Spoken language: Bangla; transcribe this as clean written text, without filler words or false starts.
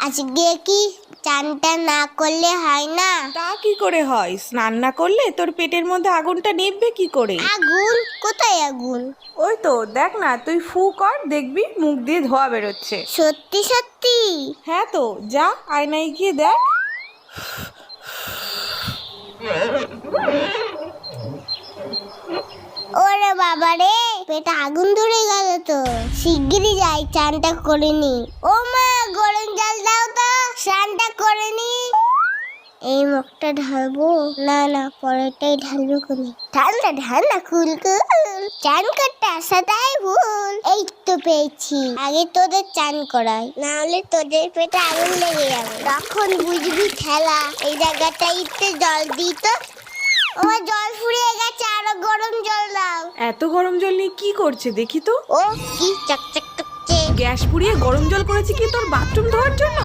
আজকে কি চানটা না করলে হয় না? তা কি করে হয়? স্নান না করলে তোর পেটের মধ্যে আগুনটা নিভবে কি করে? আগুন? কোথায় আগুন? ওই তো দেখ না, তুই ফু কর, দেখবি মুখ দিয়ে ধোয়া বেরোচ্ছে। সত্যি সত্যি? হ্যাঁ তো, যা আয়নায় গিয়ে দেখ। ওরে বাবা রে, পেটে আগুন ধরে গেল তো। শিগগিরই যাই, চানটা করে নি। ও মা, গরম জল দাও তো, স্নানটা করে নি। এই মুখটা ঢালবো? না না, পরেরটাই ঢালবো কোনে। ঠান্ডা ঠান্ডা কুল কুল, চান করতে আসাটাই ভুল। এই তো পেয়েছি, আগে তোদের চান করাই, না হলে তোদের পেটে আগুন লেগে যাবে। তখন বুঝবি ঠেলা। এই জায়গাটাইতে জল দিই তো। আমার জল ফুরিয়ে গেছে, আরো গরম জল দাও। এত গরম জল নিয়ে কি করছে দেখি তো। ও কি চকচক করছে। গ্যাস পুড়িয়ে গরম জল করেছে কি তোর বাথরুম ধোয়ার জন্য?